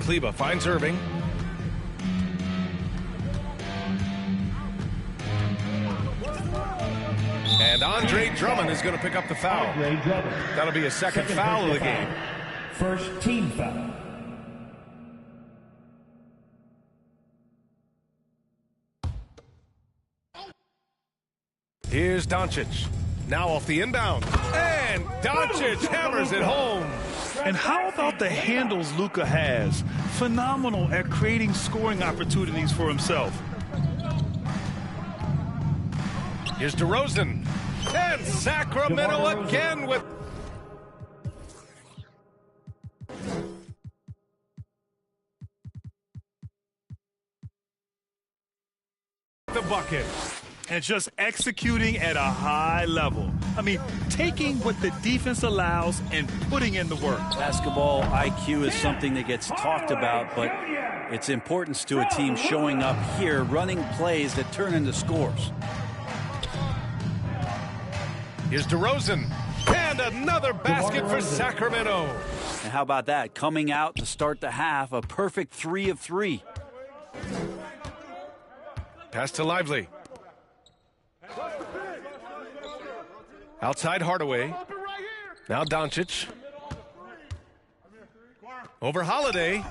Kleba finds Irving. And Andre Drummond is going to pick up the foul. That'll be a second foul of the game. First team foul. Here's Doncic. Now off the inbound. And Doncic hammers it home. And how about the handles Luka has? Phenomenal at creating scoring opportunities for himself. Here's DeRozan. And Sacramento again with the bucket. And just executing at a high level. I mean, taking what the defense allows and putting in the work. Basketball IQ is something that gets talked about, but its importance to a team showing up here, running plays that turn into scores. Here's DeRozan. And another basket for Sacramento. And how about that? Coming out to start the half, a perfect 3 of 3. Pass to Lively. Outside Hardaway. Now Doncic. Over Holiday.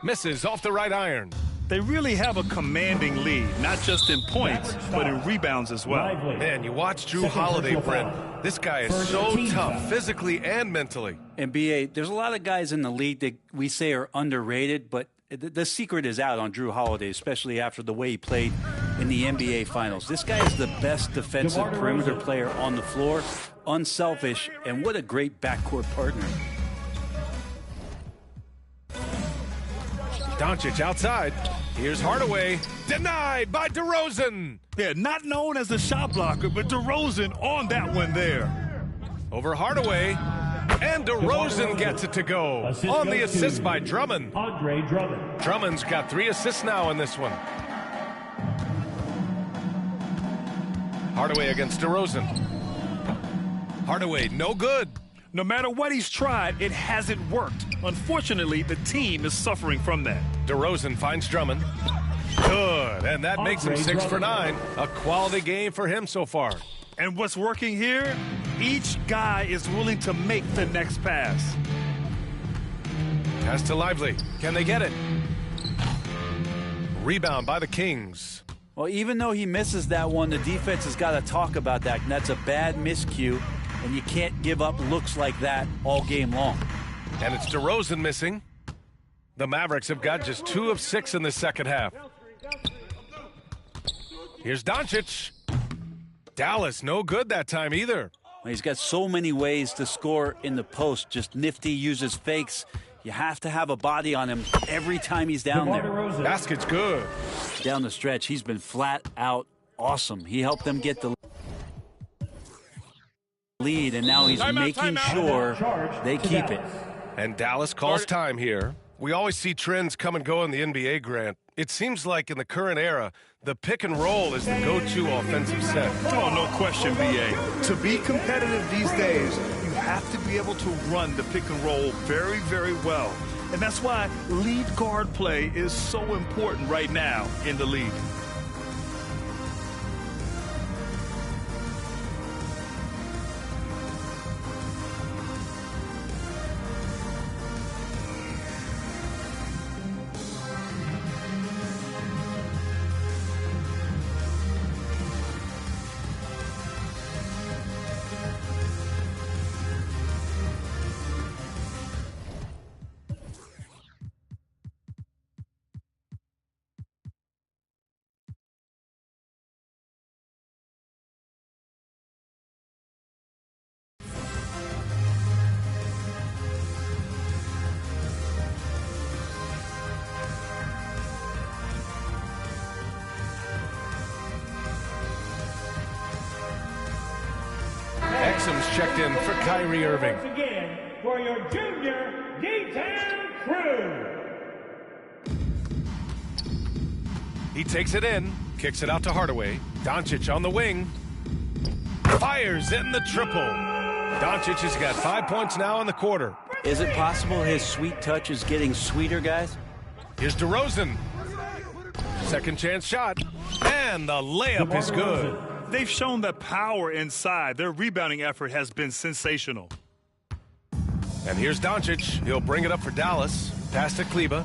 Misses off the right iron. They really have a commanding lead, not just in points, but in rebounds as well. Man, you watch Drew Holiday, Brent. This guy is so tough, physically and mentally. And B.A., there's a lot of guys in the league that we say are underrated, but the secret is out on Drew Holiday, especially after the way he played in the NBA Finals. This guy is the best defensive perimeter player on the floor, unselfish, and what a great backcourt partner. Doncic outside. Here's Hardaway. Denied by DeRozan. Yeah, not known as a shot blocker, but DeRozan on that one there. Over Hardaway. And DeRozan gets it to go. On the assist by Drummond. Andre Drummond. Drummond's got 3 assists now in this one. Hardaway against DeRozan. Hardaway, no good. No matter what he's tried, it hasn't worked. Unfortunately, the team is suffering from that. DeRozan finds Drummond. Good, and that makes him 6 for 9. A quality game for him so far. And what's working here? Each guy is willing to make the next pass. Pass to Lively. Can they get it? Rebound by the Kings. Well, even though he misses that one, the defense has got to talk about that. And that's a bad miscue, and you can't give up looks like that all game long. And it's DeRozan missing. The Mavericks have got just 2 of 6 in the second half. Here's Doncic. Dallas, no good that time either. Well, he's got so many ways to score in the post. Just nifty, uses fakes. You have to have a body on him every time he's down there. Basket's good. Down the stretch, he's been flat out awesome. He helped them get the lead, and now he's making sure they keep it. And Dallas calls time here. We always see trends come and go in the NBA, Grant. It seems like in the current era, the pick and roll is the go-to offensive set. Oh, no question, B.A. To be competitive these days, you have to be able to run the pick and roll very, very well. And that's why lead guard play is so important right now in the league. Exum's checked in for Kyrie Irving. Once again, for your junior D-Town crew. He takes it in, kicks it out to Hardaway. Doncic on the wing. Fires in the triple. Doncic has got 5 points now in the quarter. Is it possible his sweet touch is getting sweeter, guys? Here's DeRozan. Second chance shot. And the layup is good. They've shown that power inside. Their rebounding effort has been sensational. And here's Doncic. He'll bring it up for Dallas. Pass to Kleba.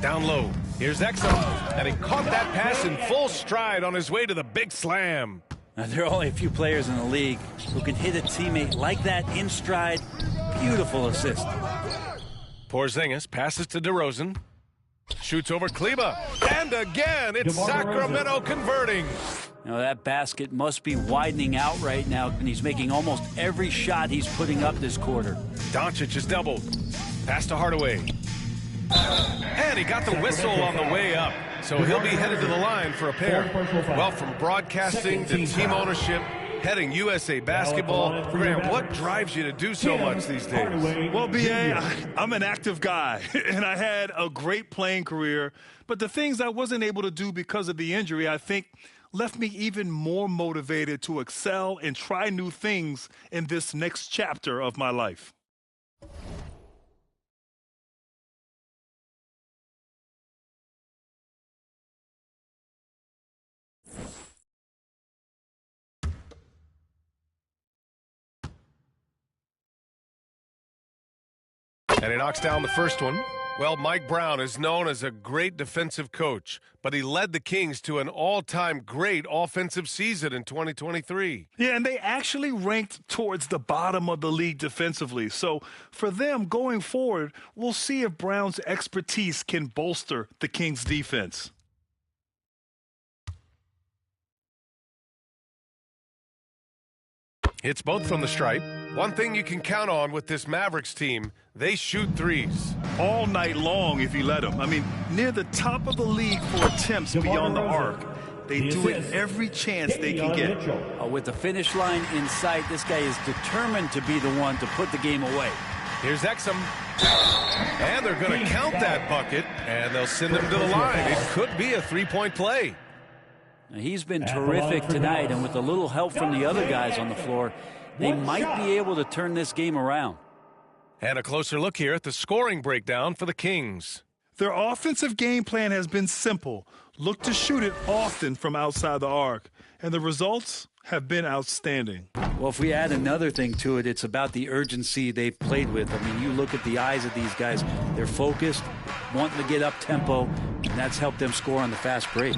Down low. Here's Exum. And he caught that pass in full stride on his way to the big slam. Now, there are only a few players in the league who can hit a teammate like that in stride. Beautiful assist. Porzingis passes to DeRozan. Shoots over Kleba. And again, it's Sacramento converting. Now, that basket must be widening out right now, and he's making almost every shot he's putting up this quarter. Doncic is doubled. Pass to Hardaway. And he got the whistle on the way up. So he'll be headed to the line for a pair. Well, from broadcasting to team ownership, heading USA Basketball. Graham, what drives you to do so much these days? Well, B.A., I'm an active guy, and I had a great playing career. But the things I wasn't able to do because of the injury, I think, left me even more motivated to excel and try new things in this next chapter of my life. And he knocks down the first one. Well, Mike Brown is known as a great defensive coach, but he led the Kings to an all-time great offensive season in 2023. Yeah, and they actually ranked towards the bottom of the league defensively. So for them going forward, we'll see if Brown's expertise can bolster the Kings' defense. Hits both from the stripe. One thing you can count on with this Mavericks team, they shoot threes. All night long if you let them. I mean, near the top of the league for attempts beyond the arc. They do it every chance they can get. With the finish line in sight, this guy is determined to be the one to put the game away. Here's Exum. And they're going to count that bucket, and they'll send him to the line. It could be a three-point play. Now, he's been terrific tonight, and with a little help from the other guys on the floor, they might be able to turn this game around. And a closer look here at the scoring breakdown for the Kings. Their offensive game plan has been simple. Look to shoot it often from outside the arc. And the results have been outstanding. Well, if we add another thing to it, it's about the urgency they've played with. I mean, you look at the eyes of these guys. They're focused, wanting to get up tempo, and that's helped them score on the fast break.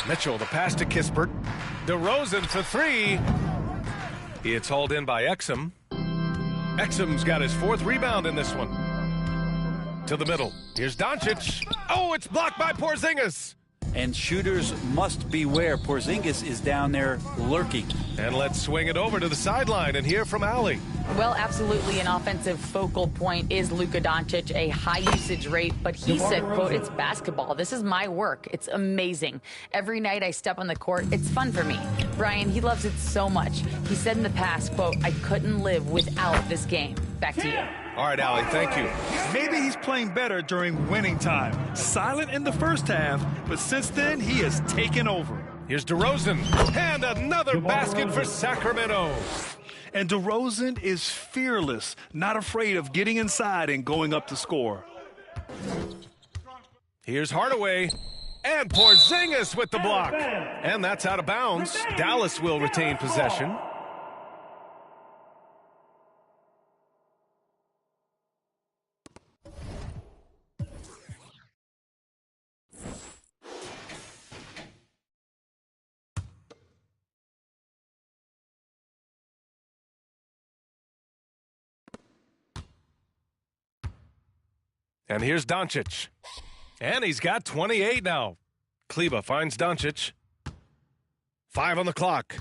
Mitchell, the pass to Kispert. DeRozan for three. It's hauled in by Exum. Exum's got his fourth rebound in this one. To the middle. Here's Doncic. Oh, it's blocked by Porzingis. And shooters must beware. Porzingis is down there lurking. And let's swing it over to the sideline and hear from Allie. Well, absolutely an offensive focal point is Luka Doncic, a high usage rate, but he said, quote, it's basketball. This is my work. It's amazing. Every night I step on the court, it's fun for me. Brian, he loves it so much. He said in the past, quote, I couldn't live without this game. Back to you. All right, Allie, thank you. Maybe he's playing better during winning time. Silent in the first half, but since then, he has taken over. Here's DeRozan. And another basket for Sacramento. And DeRozan is fearless, not afraid of getting inside and going up to score. Here's Hardaway. And Porzingis with the block. And that's out of bounds. Dallas will retain possession. And here's Doncic. And he's got 28 now. Kleba finds Doncic. 5 on the clock.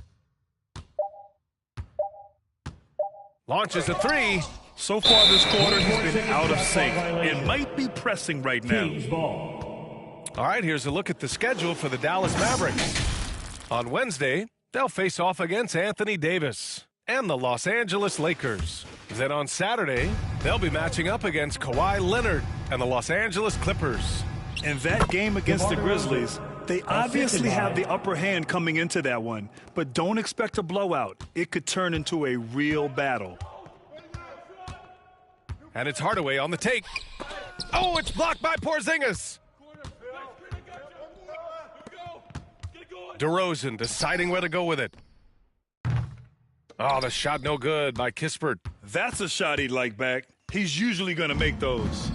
Launches a three. So far this quarter, he's been out of sync. It might be pressing right now. All right, here's a look at the schedule for the Dallas Mavericks. On Wednesday, they'll face off against Anthony Davis and the Los Angeles Lakers. Then on Saturday, they'll be matching up against Kawhi Leonard and the Los Angeles Clippers. In that game against the Grizzlies, they obviously have the upper hand coming into that one, but don't expect a blowout. It could turn into a real battle. And it's Hardaway on the take. Oh, it's blocked by Porzingis. DeRozan deciding where to go with it. Oh, the shot no good by Kispert. That's a shot he'd like back. He's usually going to make those.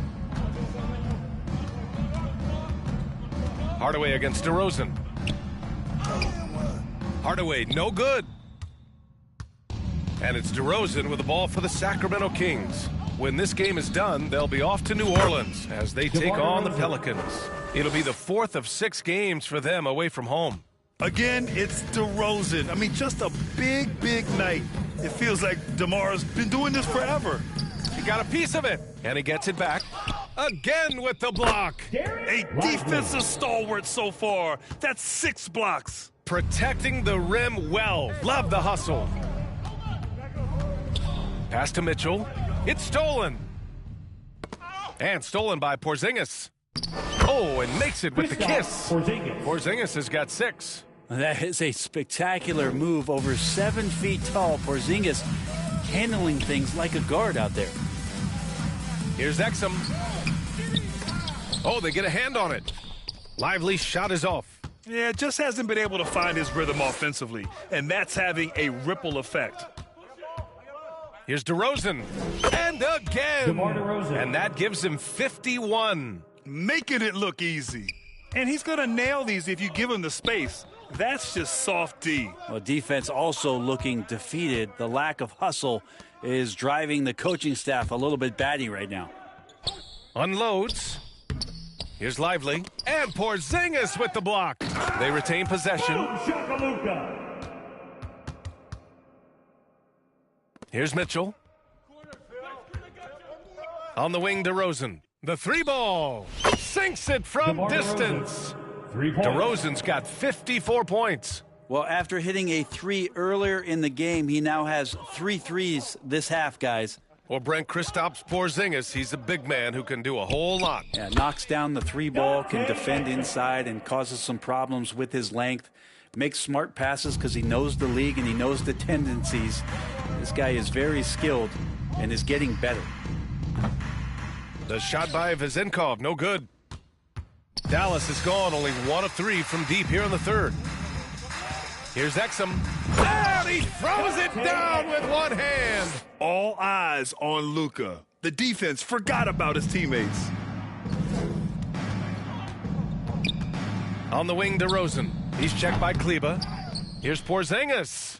Hardaway against DeRozan. Hardaway, no good. And it's DeRozan with the ball for the Sacramento Kings. When this game is done, they'll be off to New Orleans as they take on the Pelicans. It'll be the 4th of 6 games for them away from home. Again, it's DeRozan. I mean, just a big, big night. It feels like Demar's been doing this forever. He got a piece of it, and he gets it back. Again with the block. A defensive stalwart so far. That's 6 blocks. Protecting the rim well. Love the hustle. Pass to Mitchell. It's stolen. And stolen by Porzingis. Oh, and makes it with the kiss. Porzingis has got 6. That is a spectacular move. Over 7 feet tall, Porzingis handling things like a guard out there. Here's Exum. Oh, they get a hand on it. Lively's shot is off. Yeah, just hasn't been able to find his rhythm offensively, and that's having a ripple effect. Here's DeRozan. And again. DeMar DeRozan. And that gives him 51. Making it look easy. And he's going to nail these if you give him the space. That's just soft D. Well, defense also looking defeated. The lack of hustle is driving the coaching staff a little bit batty right now. Unloads. Here's Lively. And Porzingis with the block. They retain possession. Shakalooka. Here's Mitchell. On the wing, DeRozan. The 3-ball. Sinks it from DeMar distance. 3 points. DeRozan's got 54 points. Well, after hitting a 3 earlier in the game, he now has 3 threes this half, guys. Well, Brent Kristaps Porzingis, he's a big man who can do a whole lot. Yeah, knocks down the 3-ball, can defend inside, and causes some problems with his length. Makes smart passes because he knows the league and he knows the tendencies. This guy is very skilled and is getting better. The shot by Vezenkov, no good. Dallas is gone, only 1 of 3 from deep here in the 3rd. Here's Exum. And he throws it down with one hand. All eyes on Luka. The defense forgot about his teammates. On the wing, DeRozan. He's checked by Kleba. Here's Porzingis.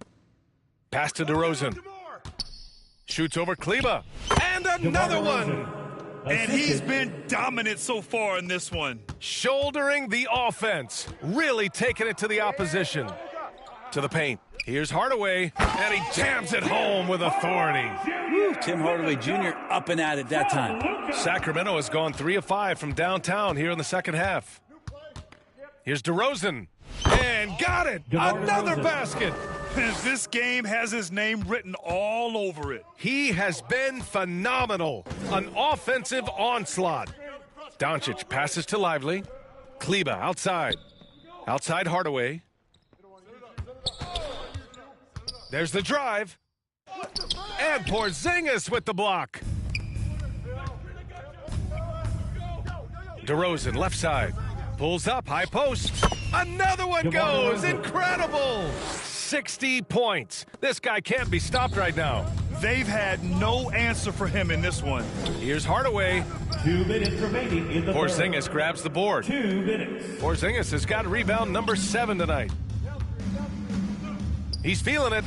Pass to DeRozan. Shoots over Kleba. And another one. And he's been dominant so far in this one. Shouldering the offense. Really taking it to the opposition. To the paint. Here's Hardaway. And he jams it home with authority. Woo, Tim Hardaway Jr. up and at it that time. Sacramento has gone 3 of 5 from downtown here in the second half. Here's DeRozan. And got it. Another basket. This game has his name written all over it. He has been phenomenal. An offensive onslaught. Doncic passes to Lively. Kleba outside. Outside Hardaway. There's the drive. And Porzingis with the block. DeRozan left side. Pulls up, high post. Another one goes. Incredible. 60 points. This guy can't be stopped right now. They've had no answer for him in this one. Here's Hardaway. 2 minutes remaining in the Porzingis 3rd. grabs the board. 2 minutes. Porzingis has got rebound number 7 tonight. He's feeling it.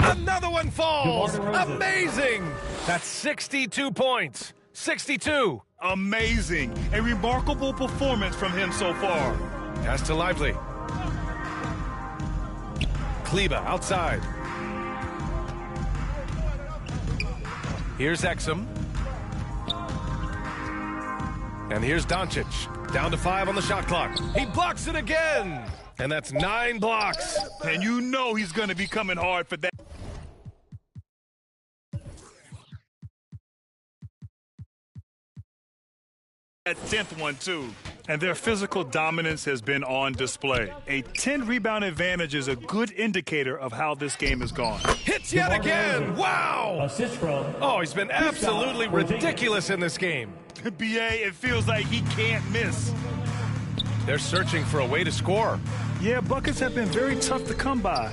Another one falls. Amazing. That's 62 points. 62. Amazing. A remarkable performance from him so far. Pass to Lively. Kleba outside. Here's Exum. And here's Doncic. Down to 5 on the shot clock. He blocks it again. And that's 9 blocks. And you know he's going to be coming hard for that. That 10th one, too. And their physical dominance has been on display. A 10-rebound advantage is a good indicator of how this game has gone. Hits yet again! Wow! Assist from. Oh, he's been absolutely ridiculous in this game. BA, it feels like he can't miss. They're searching for a way to score. Yeah, buckets have been very tough to come by.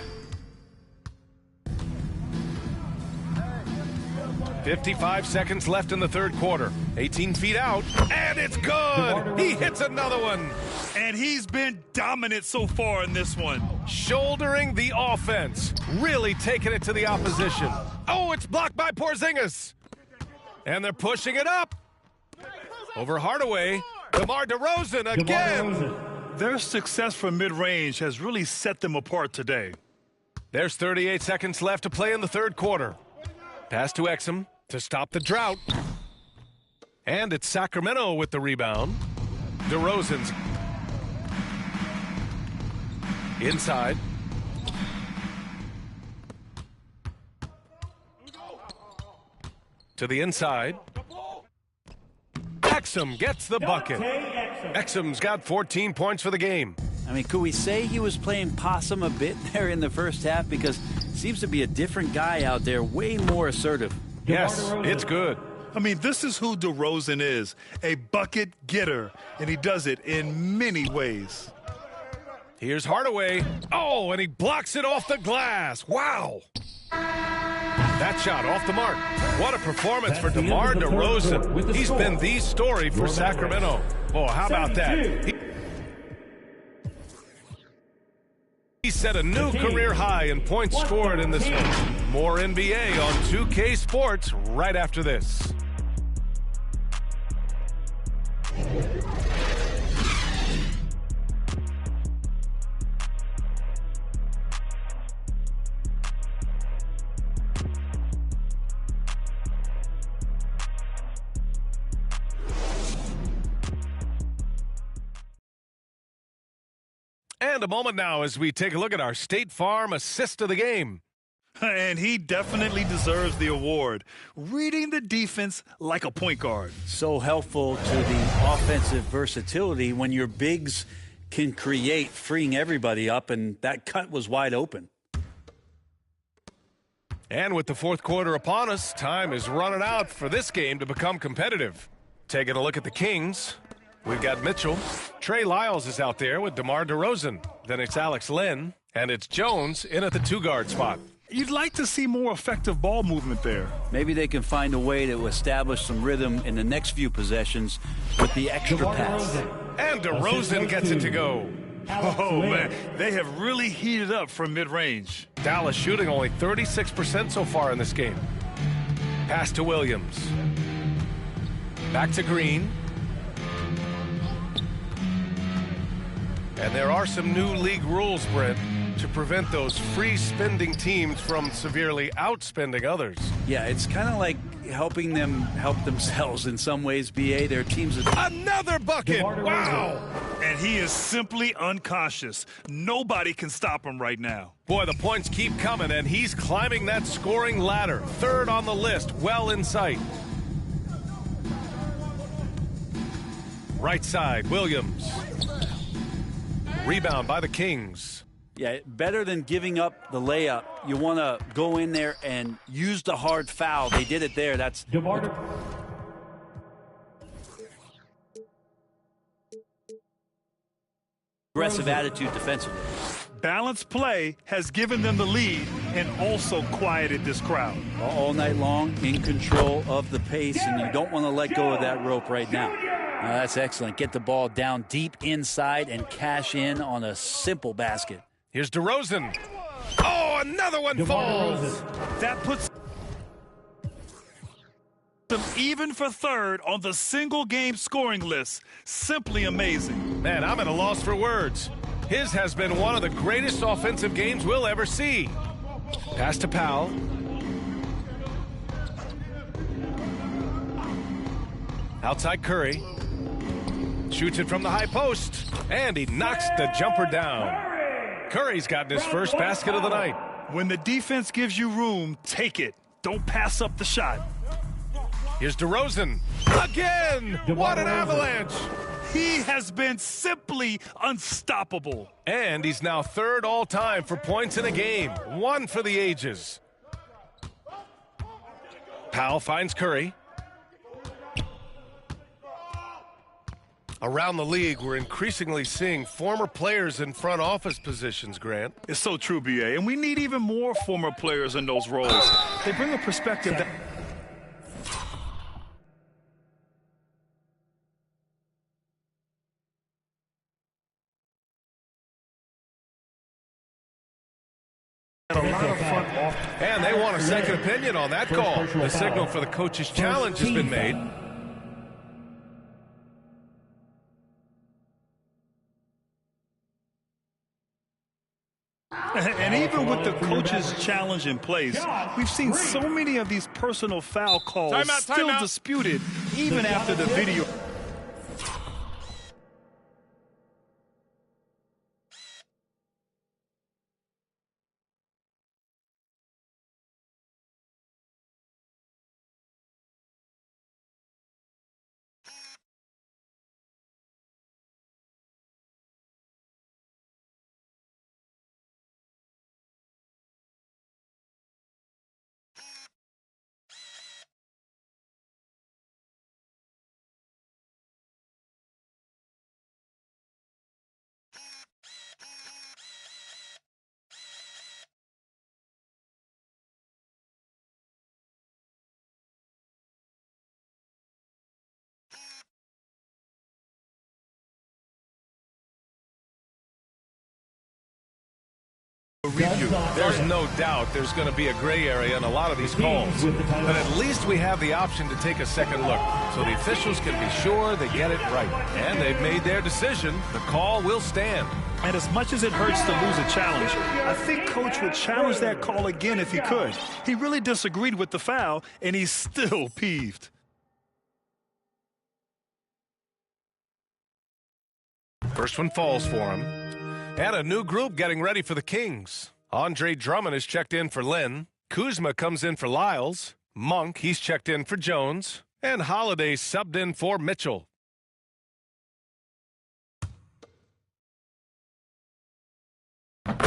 55 seconds left in the third quarter. 18 feet out, and it's good! He hits another one. And he's been dominant so far in this one. Shouldering the offense. Really taking it to the opposition. Oh, it's blocked by Porzingis. And they're pushing it up. Over Hardaway. Demar DeRozan again. Their success from mid-range has really set them apart today. There's 38 seconds left to play in the third quarter. Pass to Exum to stop the drought. And it's Sacramento with the rebound. DeRozan's inside. To the inside. Exum gets the bucket. Exum's got 14 points for the game. I mean, could we say he was playing possum a bit there in the first half? Because it seems to be a different guy out there, way more assertive. Yes, it's good. I mean, this is who DeRozan is, a bucket getter, and he does it in many ways. Here's Hardaway. Oh, and he blocks it off the glass. Wow. That shot off the mark. What a performance for DeMar DeRozan. He's been the story for Sacramento. Oh, how about that? He set a new career high in points scored in this one. More NBA on 2K Sports right after this. And a moment now as we take a look at our State Farm assist of the game. And he definitely deserves the award. Reading the defense like a point guard. So helpful to the offensive versatility when your bigs can create, freeing everybody up, and that cut was wide open. And with the fourth quarter upon us, time is running out for this game to become competitive. Taking a look at the Kings. We've got Mitchell. Trey Lyles is out there with DeMar DeRozan. Then it's Alex Len. And it's Jones in at the two-guard spot. You'd like to see more effective ball movement there. Maybe they can find a way to establish some rhythm in the next few possessions with the extra pass. And DeRozan gets it to go. Oh, man. They have really heated up from mid-range. Dallas shooting only 36% so far in this game. Pass to Williams. Back to Green. And there are some new league rules, Brent, to prevent those free-spending teams from severely outspending others. Yeah, it's kind of like helping them help themselves in some ways, BA. Their teams are... Another bucket! Wow! And he is simply unconscious. Nobody can stop him right now. Boy, the points keep coming, and he's climbing that scoring ladder. Third on the list, well in sight. Right side, Williams. Rebound by the Kings. Yeah, better than giving up the layup. You want to go in there and use the hard foul. They did it there. That's aggressive attitude defensively. Balanced play has given them the lead and also quieted this crowd. All night long, in control of the pace, and you don't want to let go of that rope right now. That's excellent. Get the ball down deep inside and cash in on a simple basket. Here's DeRozan. Oh, another one falls. That puts them even for third on the single-game scoring list. Simply amazing. Man, I'm at a loss for words. His has been one of the greatest offensive games we'll ever see. Pass to Powell. Outside Curry. Shoots it from the high post, and he knocks the jumper down. Curry's gotten his first basket of the night. When the defense gives you room, take it. Don't pass up the shot. Here's DeRozan. Again! What an avalanche! He has been simply unstoppable. And he's now third all-time for points in a game. One for the ages. Powell finds Curry. Around the league, we're increasingly seeing former players in front office positions, Grant. It's so true, B.A., and we need even more former players in those roles. They bring a perspective that... a lot of fun off. And they want a second opinion on that call. The signal for the coach's challenge has been made. And even with the coach's challenge in place, we've seen so many of these personal foul calls still disputed even after the video. Review. There's no doubt there's going to be a gray area in a lot of these calls, but at least we have the option to take a second look, so the officials can be sure they get it right. And they've made their decision. The call will stand. And as much as it hurts to lose a challenge, I think Coach would challenge that call again if he could. He really disagreed with the foul, and he's still peeved. First one falls for him. And a new group getting ready for the Kings. Andre Drummond is checked in for Lynn. Kuzma comes in for Lyles. Monk, he's checked in for Jones. And Holiday subbed in for Mitchell.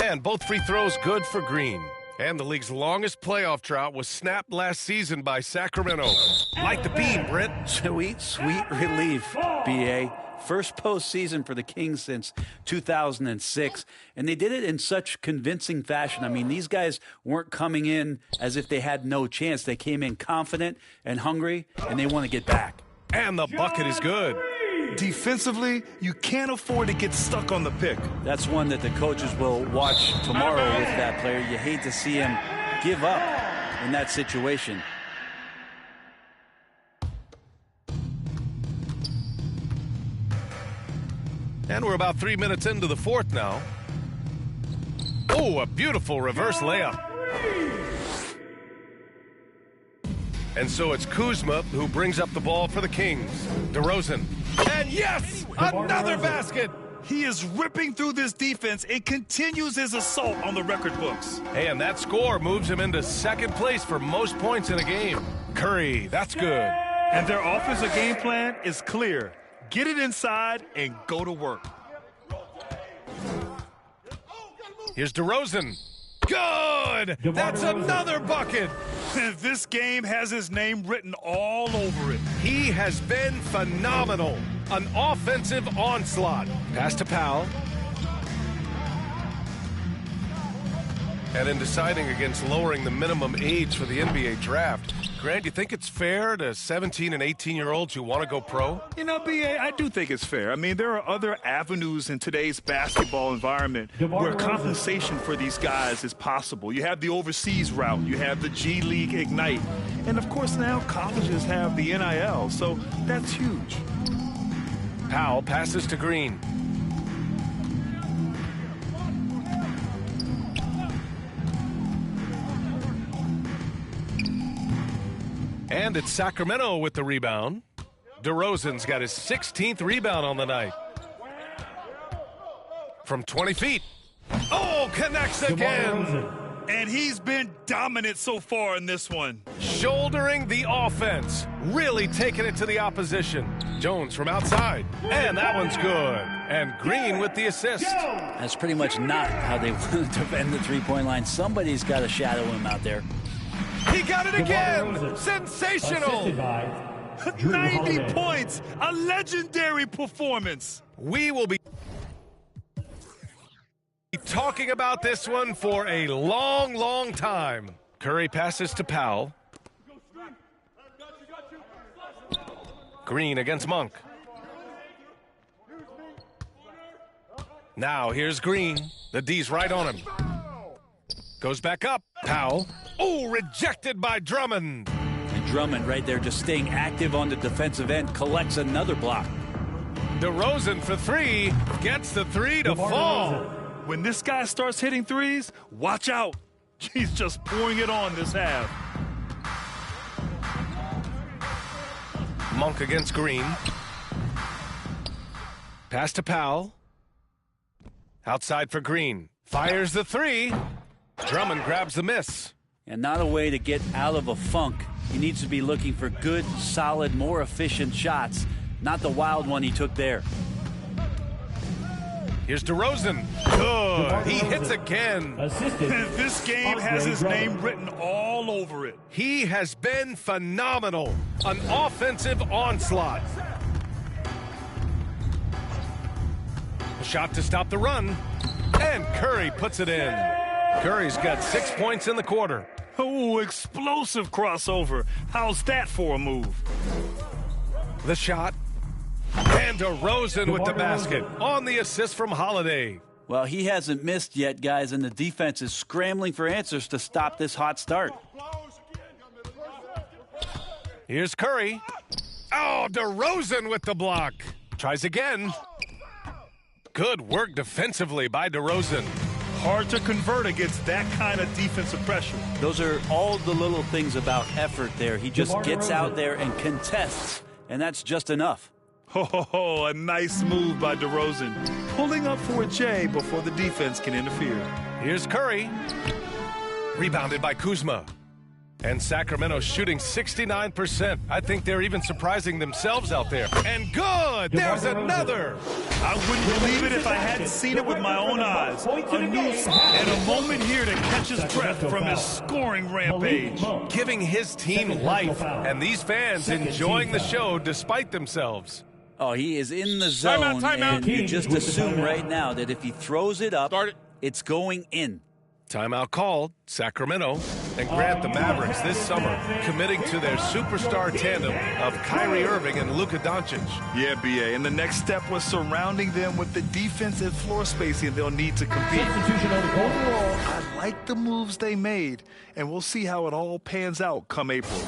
And both free throws good for Green. And the league's longest playoff drought was snapped last season by Sacramento. Like the beam, Britt. Sweet, sweet relief, B.A. First postseason for the Kings since 2006, and they did it in such convincing fashion. I mean, these guys weren't coming in as if they had no chance. They came in confident and hungry, and they want to get back. And the bucket is good. Defensively, you can't afford to get stuck on the pick. That's one that the coaches will watch tomorrow with that player. You hate to see him give up in that situation. And we're about 3 minutes into the fourth now. Oh, a beautiful reverse layup. And so it's Kuzma who brings up the ball for the Kings. DeRozan. And yes, another basket. He is ripping through this defense and continues his assault on the record books. And that score moves him into second place for most points in a game. Curry, that's good. And their offensive game plan is clear. Get it inside and go to work. Here's DeRozan. Good! That's another bucket! This game has his name written all over it. He has been phenomenal. An offensive onslaught. Pass to Powell. And in deciding against lowering the minimum age for the NBA draft, Grant, you think it's fair to 17 and 18-year-olds who want to go pro? You know, B.A., I do think it's fair. I mean, there are other avenues in today's basketball environment where compensation for these guys is possible. You have the overseas route. You have the G League Ignite. And, of course, now colleges have the NIL, so that's huge. Powell passes to Green. And it's Sacramento with the rebound. DeRozan's got his 16th rebound on the night. From 20 feet. Oh, connects again. And he's been dominant so far in this one. Shouldering the offense, really taking it to the opposition. Jones from outside, and that one's good. And Green with the assist. That's pretty much not how they want to defend the three-point line. Somebody's got to shadow him out there. He got it again! Sensational! 90 points! A legendary performance! We will be talking about this one for a long, long time. Curry passes to Powell. Green against Monk. Now here's Green. The D's right on him. Goes back up. Powell. Oh, rejected by Drummond. And Drummond right there just staying active on the defensive end, collects another block. DeRozan for three. Gets the three to fall. When this guy starts hitting threes, watch out. He's just pouring it on this half. Monk against Green. Pass to Powell. Outside for Green. Fires the three. Drummond grabs the miss. And not a way to get out of a funk. He needs to be looking for good, solid, more efficient shots, not the wild one he took there. Here's DeRozan. Good. He hits again. This game has his name written all over it. He has been phenomenal. An offensive onslaught. A shot to stop the run. And Curry puts it in. Curry's got 6 points in the quarter. Oh, explosive crossover. How's that for a move? The shot. And DeRozan with the basket on the assist from Holiday. Well, he hasn't missed yet, guys, and the defense is scrambling for answers to stop this hot start. Here's Curry. Oh, DeRozan with the block. Tries again. Good work defensively by DeRozan. Hard to convert against that kind of defensive pressure. Those are all the little things about effort there. He just gets out there and contests, and that's just enough. Oh, a nice move by DeRozan. Pulling up for a J before the defense can interfere. Here's Curry. Rebounded by Kuzma. And Sacramento shooting 69%. I think they're even surprising themselves out there. And good! There's another! I wouldn't believe it if I hadn't seen it with my own eyes. A noose and a moment here to catch his breath from his scoring rampage. Giving his team life. And these fans enjoying the show despite themselves. Oh, he is in the zone, and you just assume right now that if he throws it up, it's going in. Timeout called, Sacramento. And grant the Mavericks this summer committing to their superstar tandem of Kyrie Irving and Luka Doncic. Yeah, B.A., and the next step was surrounding them with the defensive floor spacing they'll need to compete. I like the moves they made, and we'll see how it all pans out come April.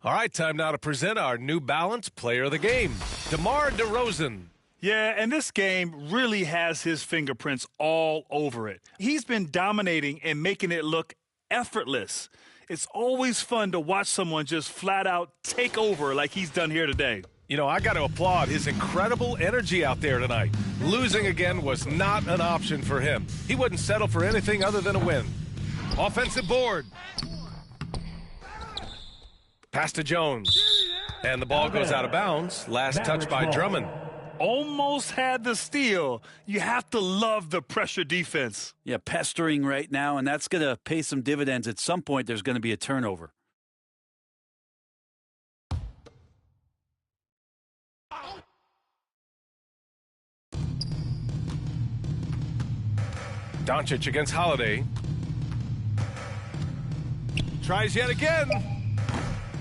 All right, time now to present our New Balance Player of the Game, Demar DeRozan. Yeah, and this game really has his fingerprints all over it. He's been dominating and making it look effortless. It's always fun to watch someone just flat out take over like he's done here today. You know, I got to applaud his incredible energy out there tonight. Losing again was not an option for him. He wouldn't settle for anything other than a win. Offensive board. Pass to Jones. And the ball goes out of bounds. Last touch by Drummond. Almost had the steal. You have to love the pressure defense. Yeah, pestering right now, and that's going to pay some dividends. At some point, there's going to be a turnover. Doncic against Holiday. Tries yet again.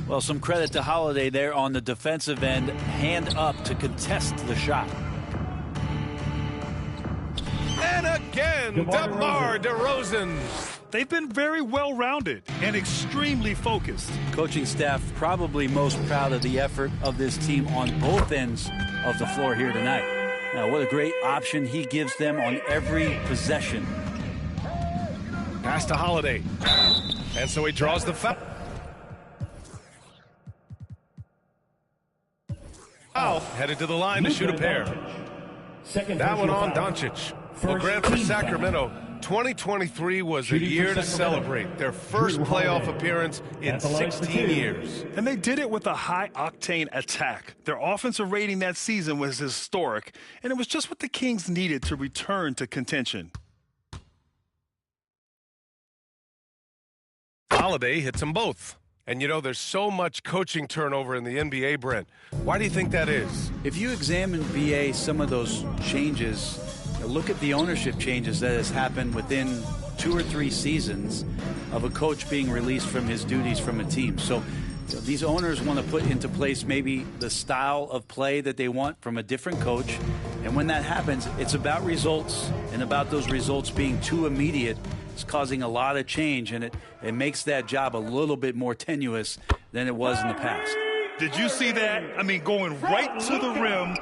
Well, some credit to Holiday there on the defensive end. Hand up to contest the shot. And again, Demar DeRozan. They've been very well-rounded and extremely focused. Coaching staff probably most proud of the effort of this team on both ends of the floor here tonight. Now, what a great option he gives them on every possession. Pass to Holiday. And so he draws the foul. Headed to the line to shoot a pair. That one on Doncic. Well, Grant, for Sacramento, 2023 was a year to celebrate. Their first playoff appearance in 16 years. And they did it with a high-octane attack. Their offensive rating that season was historic, and it was just what the Kings needed to return to contention. Holiday hits them both. And, you know, there's so much coaching turnover in the NBA, Brent. Why do you think that is? If you examine VA, some of those changes, look at the ownership changes that has happened within 2 or 3 seasons of a coach being released from his duties from a team. So these owners want to put into place maybe the style of play that they want from a different coach. And when that happens, it's about results and about those results being too immediate. It's causing a lot of change, and it makes that job a little bit more tenuous than it was in the past. Did you see that? I mean, going right to the rim,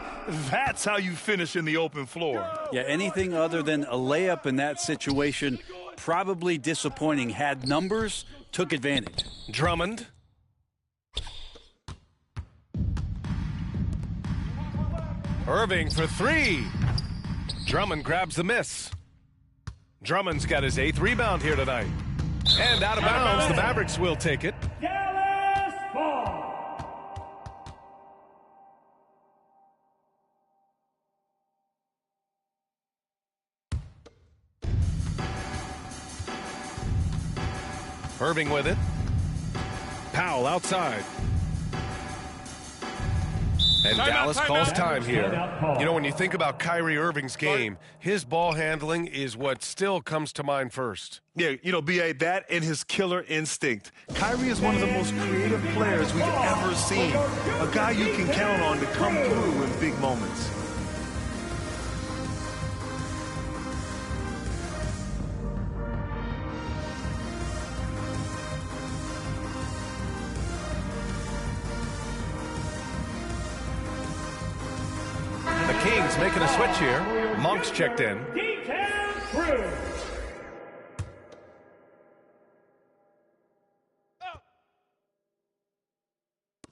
that's how you finish in the open floor. Yeah, anything other than a layup in that situation, probably disappointing. Had numbers, took advantage. Drummond. Irving for 3. Drummond grabs the miss. Drummond's got his 8th rebound here tonight. And out of bounds, the Mavericks will take it. Dallas ball. Irving with it. Powell outside. And Dallas calls time here. You know, when you think about Kyrie Irving's game, his ball handling is what still comes to mind first. Yeah, you know, B.A., that and his killer instinct. Kyrie is one of the most creative players we've ever seen. A guy you can count on to come through in big moments. Kings making a switch here. Monk's checked in. D-Town Crew.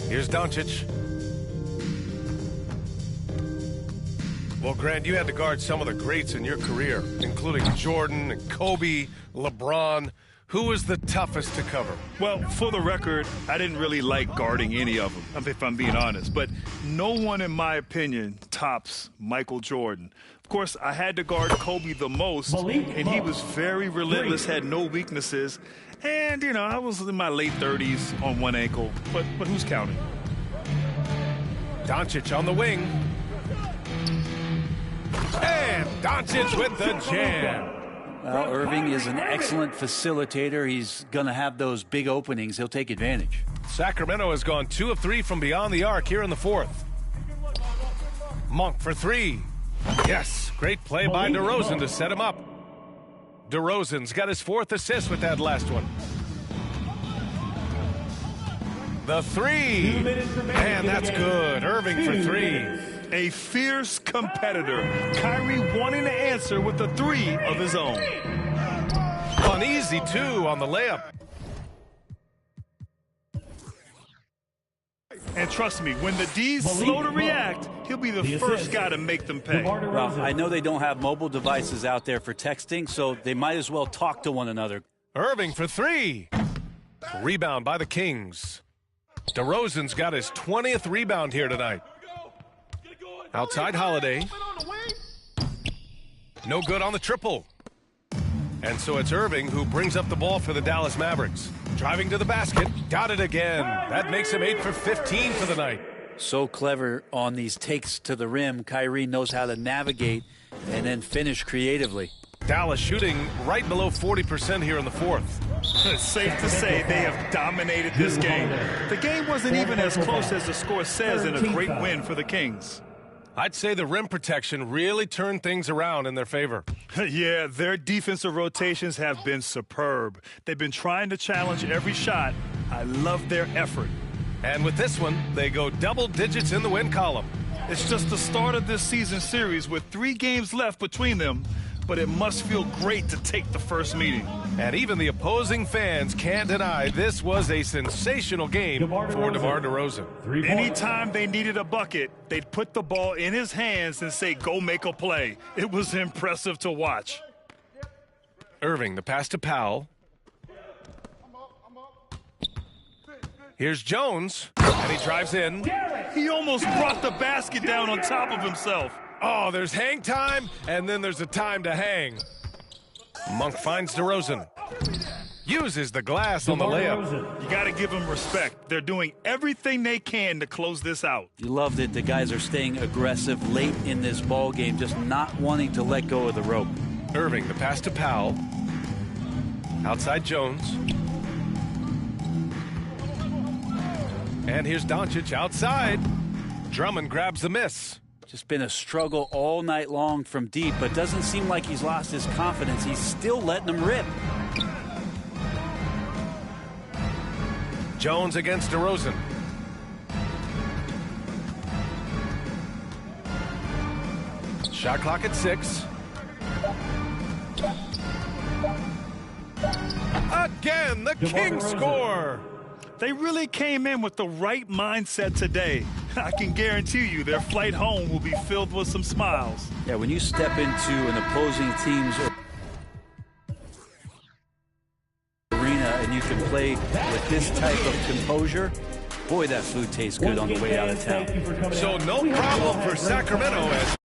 Here's Doncic. Well, Grant, you had to guard some of the greats in your career, including Jordan and Kobe, LeBron. Who was the toughest to cover? Well, for the record, I didn't really like guarding any of them, if I'm being honest. But no one, in my opinion, tops Michael Jordan. Of course, I had to guard Kobe the most, and he was very relentless, had no weaknesses. And, you know, I was in my late 30s on one ankle, but who's counting? Doncic on the wing. And Doncic with the jam. Well, Irving is an excellent facilitator. He's going to have those big openings. He'll take advantage. Sacramento has gone 2 of 3 from beyond the arc here in the 4th. Monk for 3. Yes, great play by DeRozan to set him up. DeRozan's got his 4th assist with that last one. The 3. And that's good. Irving for 3. A fierce competitor. Kyrie wanting to answer with a 3 of his own. An easy 2 on the layup. And trust me, when the D's slow to react, he'll be the first guy to make them pay. Well, I know they don't have mobile devices out there for texting, so they might as well talk to one another. Irving for 3. Rebound by the Kings. DeRozan's got his 20th rebound here tonight. Outside Holiday. No good on the triple. And so it's Irving who brings up the ball for the Dallas Mavericks. Driving to the basket. Got it again. That makes him 8 for 15 for the night. So clever on these takes to the rim. Kyrie knows how to navigate and then finish creatively. Dallas shooting right below 40% here in the 4th. It's safe to say they have dominated this game. The game wasn't even as close as the score says, and a great win for the Kings. I'd say the rim protection really turned things around in their favor. Yeah, their defensive rotations have been superb. They've been trying to challenge every shot. I love their effort. And with this one, they go double digits in the win column. It's just the start of this season series with 3 games left between them, but it must feel great to take the first meeting. And even the opposing fans can't deny this was a sensational game for DeMar DeRozan. Anytime they needed a bucket, they'd put the ball in his hands and say, go make a play. It was impressive to watch. Irving, the pass to Powell. Here's Jones, and he drives in. He almost brought the basket down on top of himself. Oh, there's hang time, and then there's a time to hang. Monk finds DeRozan. Uses the glass on the layup. You got to give them respect. They're doing everything they can to close this out. You loved it. The guys are staying aggressive late in this ball game, just not wanting to let go of the rope. Irving, the pass to Powell. Outside Jones. And here's Doncic outside. Drummond grabs the miss. Just been a struggle all night long from deep, but doesn't seem like he's lost his confidence. He's still letting them rip. Jones against DeRozan. Shot clock at 6. Again, the Kings score. They really came in with the right mindset today. I can guarantee you their flight home will be filled with some smiles. Yeah, when you step into an opposing team's arena and you can play with this type of composure, boy, that food tastes good on the way out of town. So no problem for Sacramento as